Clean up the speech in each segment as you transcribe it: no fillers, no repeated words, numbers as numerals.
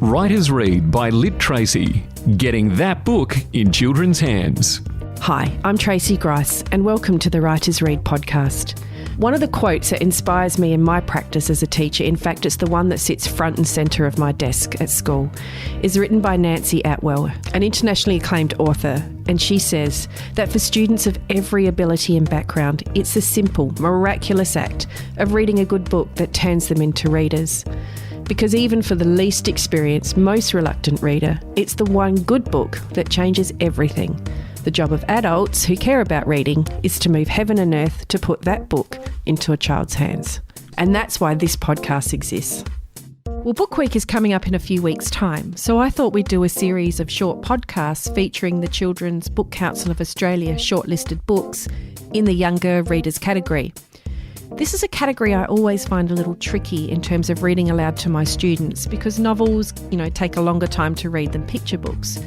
Writers Read by Lit Tracy, getting that book in children's hands. Hi, I'm Tracy Grice and welcome to the Writers Read podcast. One of the quotes that inspires me in my practice as a teacher, in fact it's the one that sits front and centre of my desk at school, is written by Nancy Atwell, an internationally acclaimed author, and she says that for students of every ability and background, it's the simple, miraculous act of reading a good book that turns them into readers. Because even for the least experienced, most reluctant reader, it's the one good book that changes everything. The job of adults who care about reading is to move heaven and earth to put that book into a child's hands. And that's why this podcast exists. Well, Book Week is coming up in a few weeks' time, so I thought we'd do a series of short podcasts featuring the Children's Book Council of Australia shortlisted books in the Younger Readers category. This is a category I always find a little tricky in terms of reading aloud to my students because novels, take a longer time to read than picture books.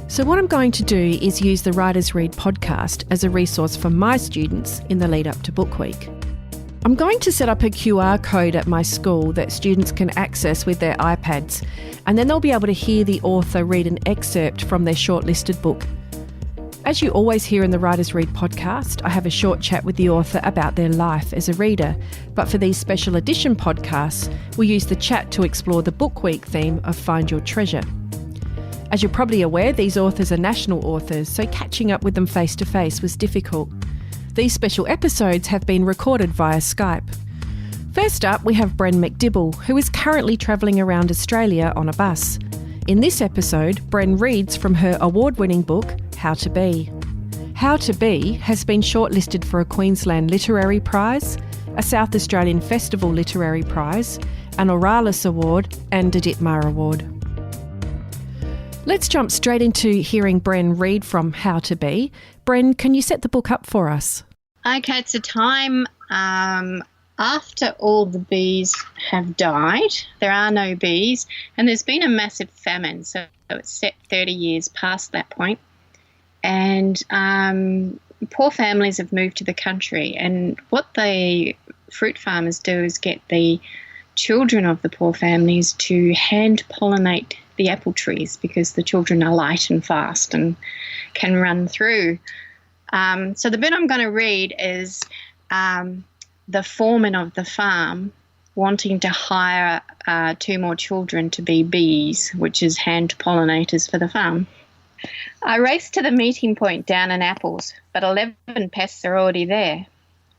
So what I'm going to do is use the Writers Read podcast as a resource for my students in the lead up to Book Week. I'm going to set up a QR code at my school that students can access with their iPads, and then they'll be able to hear the author read an excerpt from their shortlisted book. As you always hear in the Writers Read podcast, I have a short chat with the author about their life as a reader, but for these special edition podcasts, we use the chat to explore the Book Week theme of Find Your Treasure. As you're probably aware, these authors are national authors, so catching up with them face to face was difficult. These special episodes have been recorded via Skype. First up, we have Bren MacDibble, who is currently travelling around Australia on a bus. In this episode, Bren reads from her award-winning book, How to Be. How to Be has been shortlisted for a Queensland Literary Prize, a South Australian Festival Literary Prize, an Oralis Award and a Ditmar Award. Let's jump straight into hearing Bren read from How to Be. Bren, can you set the book up for us? Okay, it's a time after all the bees have died. There are no bees, and there's been a massive famine, so it's set 30 years past that point. And poor families have moved to the country, and what the fruit farmers do is get the children of the poor families to hand pollinate the apple trees because the children are light and fast and can run through. So the bit I'm going to read is the foreman of the farm wanting to hire 2 more children to be bees, which is hand pollinators for the farm. I race to the meeting point down in apples, but 11 pests are already there.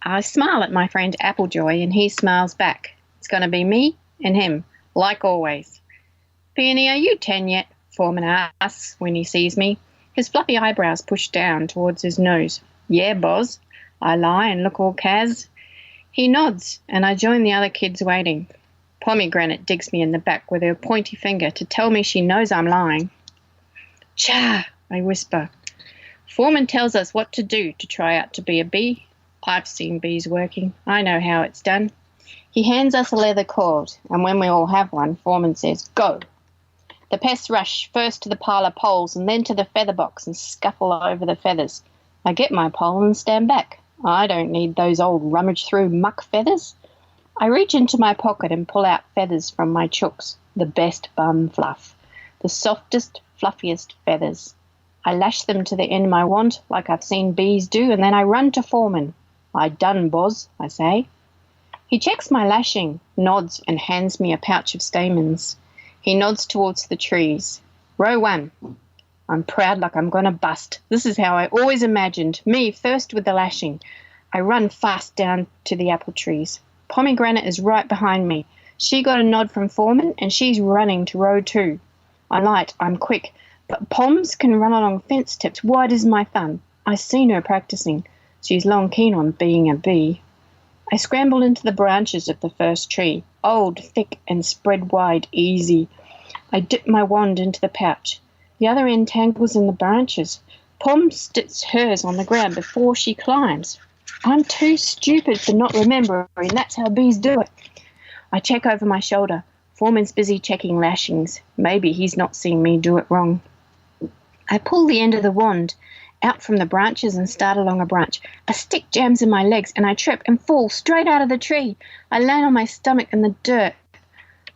I smile at my friend Applejoy and he smiles back. It's going to be me and him, like always. Peony, are you 10 yet? Foreman asks when he sees me, his fluffy eyebrows pushed down towards his nose. Yeah, boss. I lie and look all Kaz. He nods, and I join the other kids waiting. Pomegranate digs me in the back with her pointy finger to tell me she knows I'm lying. Cha, I whisper. Foreman tells us what to do to try out to be a bee. I've seen bees working. I know how it's done. He hands us a leather cord, and when we all have one, Foreman says, go. The pests rush first to the pile of poles and then to the feather box and scuffle over the feathers. I get my pole and stand back. I don't need those old rummage-through muck feathers. I reach into my pocket and pull out feathers from my chooks, the best bum fluff, the softest, fluffiest feathers. I lash them to the end of my wand like I've seen bees do, and then I run to Foreman. I done, boss, I say. He checks my lashing, nods and hands me a pouch of stamens. He nods towards the trees. Row 1. I'm proud like I'm going to bust. This is how I always imagined. Me first with the lashing. I run fast down to the apple trees. Pomegranate is right behind me. She got a nod from Foreman and she's running to row 2. I'm light, I'm quick, but Poms can run along fence tips wide as my thumb. I seen her practicing. She's long keen on being a bee. I scramble into the branches of the first tree, old, thick, and spread wide, easy. I dip my wand into the pouch. The other end tangles in the branches. Pom sits hers on the ground before she climbs. I'm too stupid for not remembering. That's how bees do it. I check over my shoulder. Foreman's busy checking lashings. Maybe he's not seen me do it wrong. I pull the end of the wand out from the branches and start along a branch. A stick jams in my legs and I trip and fall straight out of the tree. I land on my stomach in the dirt.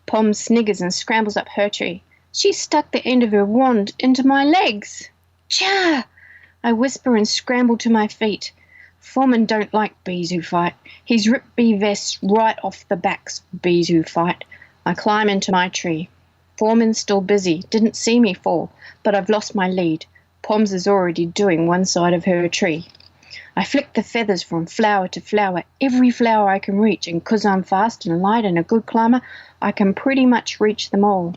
Pom sniggers and scrambles up her tree. She stuck the end of her wand into my legs. Cha! I whisper and scramble to my feet. Foreman don't like bees who fight. He's ripped bee vests right off the backs of bees who fight. I climb into my tree. Foreman's still busy, didn't see me fall, but I've lost my lead. Poms is already doing one side of her tree. I flick the feathers from flower to flower, every flower I can reach, and 'cause I'm fast and light and a good climber, I can pretty much reach them all.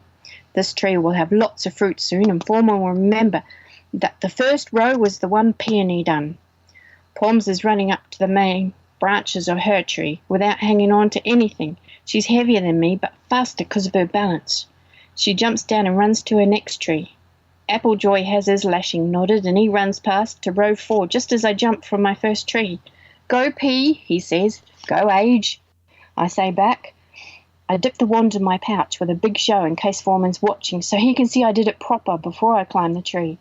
This tree will have lots of fruit soon, and Foreman will remember that the first row was the one peony done. Poms is running up to the main branches of her tree without hanging on to anything. She's heavier than me, but faster 'cause of her balance. She jumps down and runs to her next tree. Applejoy has his lashing knotted, and he runs past to row 4 just as I jump from my first tree. Go, P, he says. Go, Age, I say back. I dip the wand in my pouch with a big show in case Foreman's watching, so he can see I did it proper before I climb the tree.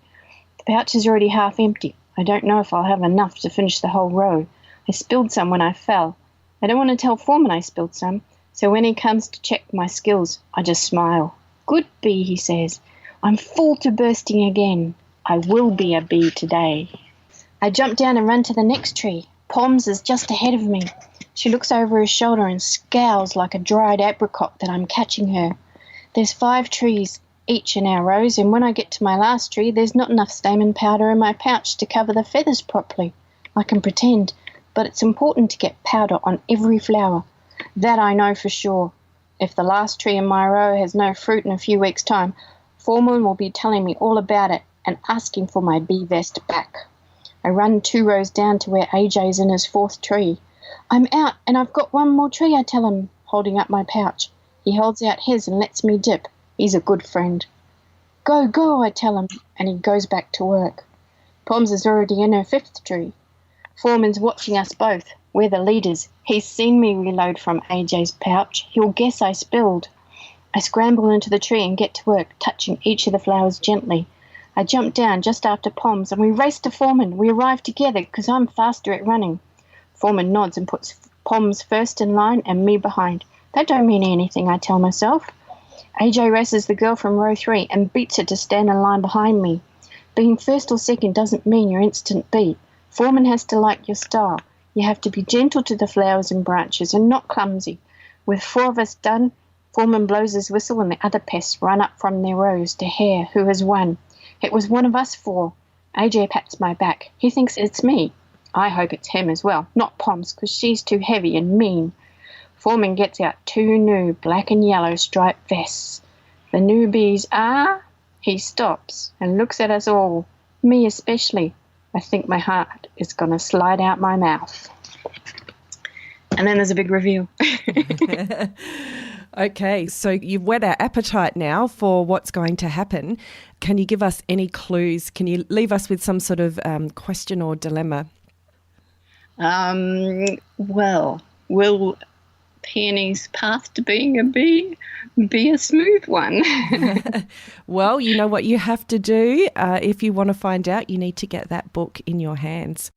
The pouch is already half empty. I don't know if I'll have enough to finish the whole row. I spilled some when I fell. I don't want to tell Foreman I spilled some, so when he comes to check my skills, I just smile. Good bee, he says. I'm full to bursting again. I will be a bee today. I jump down and run to the next tree. Poms is just ahead of me. She looks over her shoulder and scowls like a dried apricot that I'm catching her. There's 5 trees each in our rows, and when I get to my last tree, there's not enough stamen powder in my pouch to cover the feathers properly. I can pretend, but it's important to get powder on every flower. That I know for sure. If the last tree in my row has no fruit in a few weeks' time, Foreman will be telling me all about it and asking for my bee vest back. I run 2 rows down to where AJ's in his 4th tree. I'm out and I've got one more tree, I tell him, holding up my pouch. He holds out his and lets me dip. He's a good friend. Go, go, I tell him, and he goes back to work. Poms is already in her 5th tree. Foreman's watching us both. We're the leaders. He's seen me reload from AJ's pouch. He'll guess I spilled. I scramble into the tree and get to work, touching each of the flowers gently. I jump down just after Poms, and we race to Foreman. We arrive together because I'm faster at running. Foreman nods and puts Poms first in line and me behind. That don't mean anything, I tell myself. AJ races the girl from row 3 and beats her to stand in line behind me. Being first or second doesn't mean you're instant beat. Foreman has to like your style. You have to be gentle to the flowers and branches and not clumsy. With 4 of us done, Foreman blows his whistle and the other pests run up from their rows to hear who has won. It was one of us 4. AJ pats my back. He thinks it's me. I hope it's him as well, not Poms, because she's too heavy and mean. Foreman gets out 2 new black and yellow striped vests. The newbies are... He stops and looks at us all, me especially. I think my heart is going to slide out my mouth. And then there's a big reveal. Okay, so you've whet our appetite now for what's going to happen. Can you give us any clues? Can you leave us with some sort of question or dilemma? Well, will Peony's path to being a bee be a smooth one? Well, you know what you have to do. If you want to find out, you need to get that book in your hands.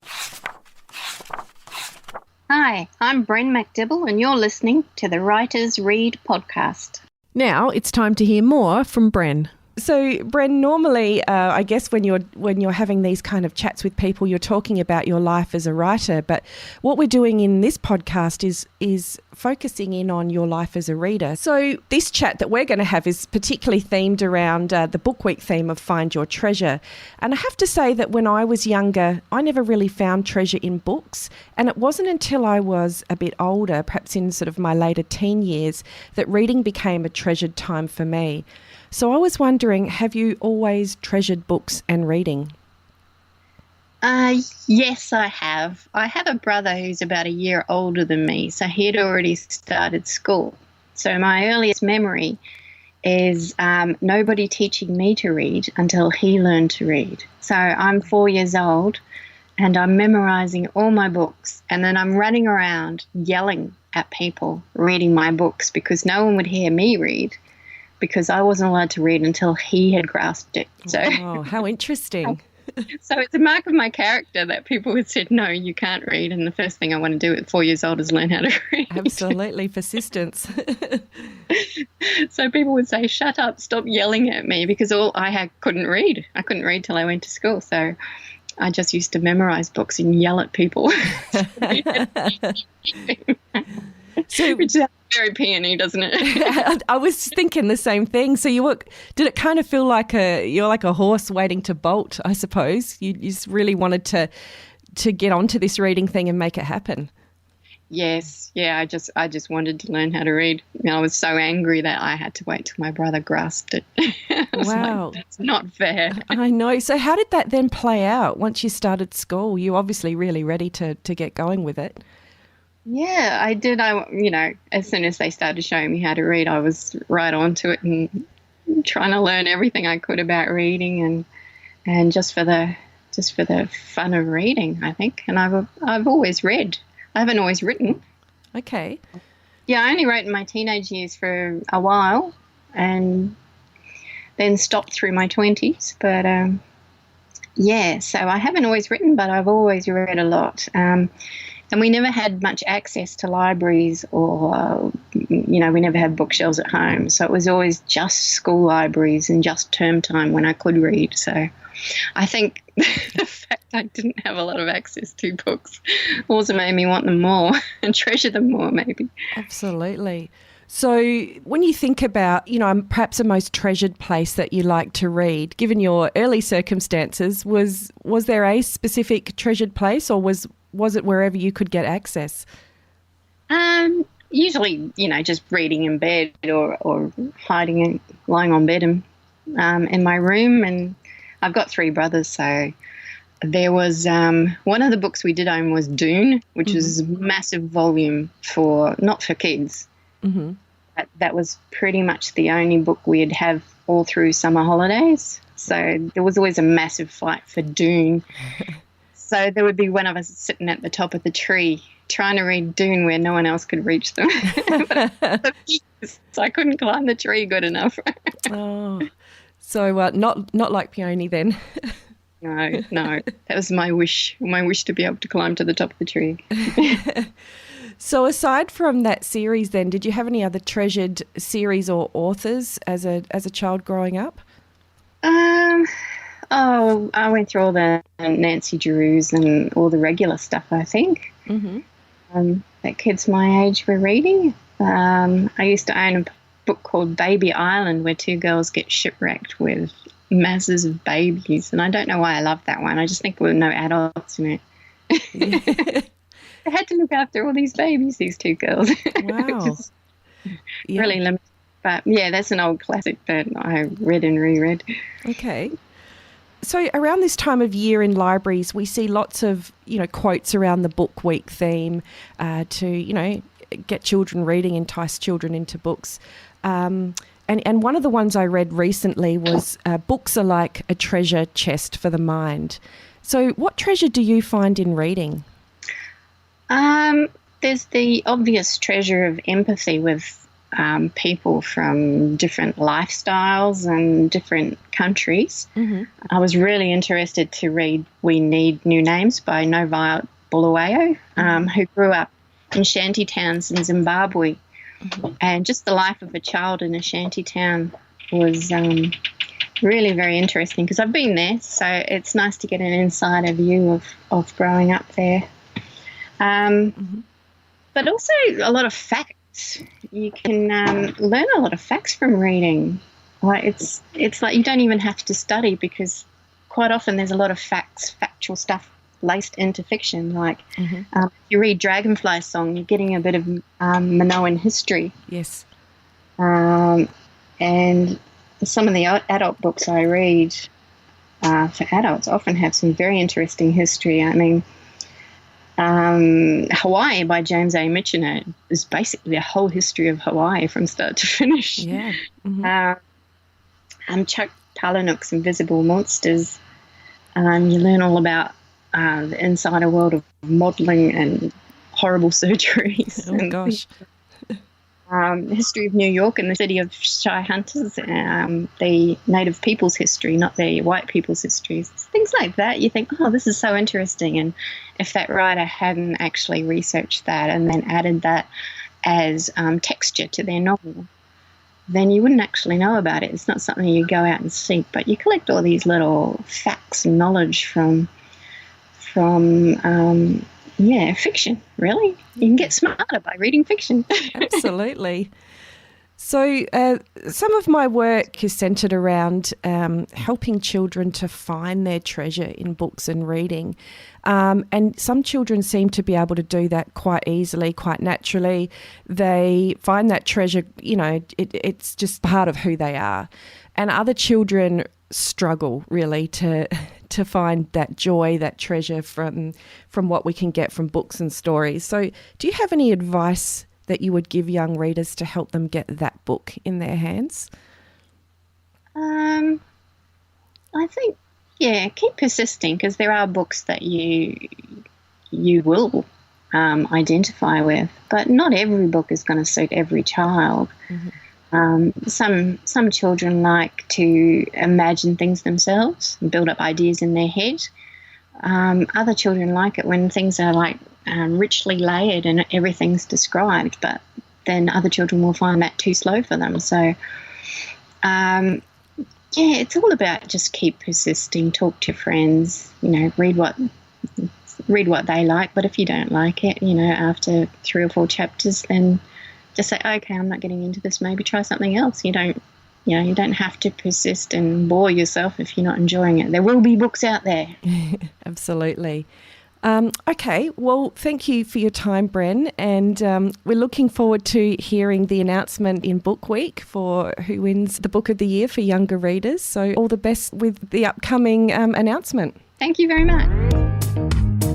Hi, I'm Bren MacDibble, and you're listening to the Writers Read podcast. Now it's time to hear more from Bren. So, Bren, normally, I guess when you're having these kind of chats with people, you're talking about your life as a writer. But what we're doing in this podcast is focusing in on your life as a reader. So, this chat that we're going to have is particularly themed around the Book Week theme of Find Your Treasure. And I have to say that when I was younger, I never really found treasure in books. And it wasn't until I was a bit older, perhaps in sort of my later teen years, that reading became a treasured time for me. So I was wondering, have you always treasured books and reading? Yes, I have. I have a brother who's about a year older than me, so he'd already started school. So my earliest memory is nobody teaching me to read until he learned to read. So I'm 4 years old and I'm memorising all my books, and then I'm running around yelling at people reading my books because no one would hear me read, because I wasn't allowed to read until he had grasped it. So, oh, how interesting. So it's a mark of my character that people had said, no, you can't read. And the first thing I want to do at 4 years old is learn how to read. Absolutely, persistence. So people would say, shut up, stop yelling at me, because couldn't read. I couldn't read till I went to school. So I just used to memorize books and yell at people. So, which sounds very peony, doesn't it? I was thinking the same thing. So did it kind of feel like you're like a horse waiting to bolt, I suppose? You just really wanted to get onto this reading thing and make it happen. Yes, yeah, I just wanted to learn how to read. I was so angry that I had to wait till my brother grasped it. Wow. Like, that's not fair. I know. So how did that then play out once you started school? You were obviously really ready to get going with it. Yeah, I did. As soon as they started showing me how to read, I was right onto it and trying to learn everything I could about reading and just for the fun of reading, I think. And I've always read. I haven't always written. Okay. Yeah, I only wrote in my teenage years for a while and then stopped through my 20s. But, so I haven't always written, but I've always read a lot. And we never had much access to libraries or, we never had bookshelves at home. So it was always just school libraries and just term time when I could read. So I think the fact I didn't have a lot of access to books also made me want them more and treasure them more, maybe. Absolutely. So when you think about, perhaps a most treasured place that you like to read, given your early circumstances, was there a specific treasured place, or was it wherever you could get access? Usually, just reading in bed or hiding and lying on bed in my room. And I've got 3 brothers, so there was one of the books we did own was Dune, which was a massive volume not for kids. Mm-hmm. That was pretty much the only book we'd have all through summer holidays. So there was always a massive fight for Dune. So there would be one of us sitting at the top of the tree trying to read Dune where no one else could reach them. So I couldn't climb the tree good enough. Oh, so not like Peony then. No, that was my wish to be able to climb to the top of the tree. So aside from that series then, did you have any other treasured series or authors as a child growing up? I went through all the Nancy Drews and all the regular stuff, I think, that kids my age were reading. I used to own a book called Baby Island where 2 girls get shipwrecked with masses of babies, and I don't know why I loved that one. I just think there were no adults in it. I had to look after all these babies, these 2 girls. Wow. Really limited. But, yeah, that's an old classic that I read and reread. Okay. So around this time of year in libraries, we see lots of, quotes around the book week theme to, get children reading, entice children into books. And one of the ones I read recently was books are like a treasure chest for the mind. So what treasure do you find in reading? There's the obvious treasure of empathy with people from different lifestyles and different countries. Mm-hmm. I was really interested to read We Need New Names by Novaya Bulawayo, who grew up in shanty towns in Zimbabwe. Mm-hmm. And just the life of a child in a shanty town was really very interesting because I've been there, so it's nice to get an insider view of growing up there. But also a lot of facts. You can learn a lot of facts from reading. Like it's like you don't even have to study because quite often there's a lot of factual stuff laced into fiction. Like if you read Dragonfly Song, you're getting a bit of Minoan history. Yes. And some of the adult books I read for adults often have some very interesting history. I mean, Hawaii by James A. Michener is basically a whole history of Hawaii from start to finish. Yeah. Chuck Palahniuk's Invisible Monsters. You learn all about the insider world of modelling and horrible surgeries. Oh, gosh. history of New York and the city of shy hunters, the native people's history, not the white people's histories, things like that. You think, oh, this is so interesting. And if that writer hadn't actually researched that and then added that as texture to their novel, then you wouldn't actually know about it. It's not something you go out and seek, but you collect all these little facts and knowledge from fiction, really. You can get smarter by reading fiction. Absolutely. So some of my work is centred around helping children to find their treasure in books and reading. And some children seem to be able to do that quite easily, quite naturally. They find that treasure, it's just part of who they are. And other children struggle really to find that joy, that treasure from what we can get from books and stories. So do you have any advice that you would give young readers to help them get that book in their hands? I think, keep persisting, because there are books that you will identify with, but not every book is going to suit every child. Mm-hmm. Some children like to imagine things themselves and build up ideas in their head. Other children like it when things are like richly layered and everything's described, but then other children will find that too slow for them. So, it's all about just keep persisting, talk to friends, read what they like. But if you don't like it, after 3 or 4 chapters, then just say, okay, I'm not getting into this. Maybe try something else. You don't have to persist and bore yourself if you're not enjoying it. There will be books out there. Absolutely. Okay, well, thank you for your time, Bren, and we're looking forward to hearing the announcement in Book Week for who wins the Book of the Year for younger readers. So all the best with the upcoming announcement. Thank you very much.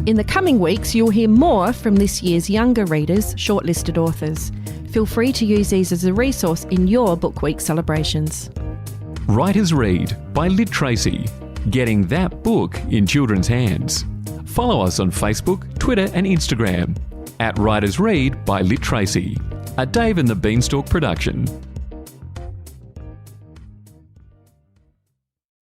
In the coming weeks, you'll hear more from this year's Younger Readers shortlisted authors. Feel free to use these as a resource in your Book Week celebrations. Writers Read by Lit Tracy. Getting that book in children's hands. Follow us on Facebook, Twitter and Instagram @Writers Read by Lit Tracy, a Dave and the Beanstalk production.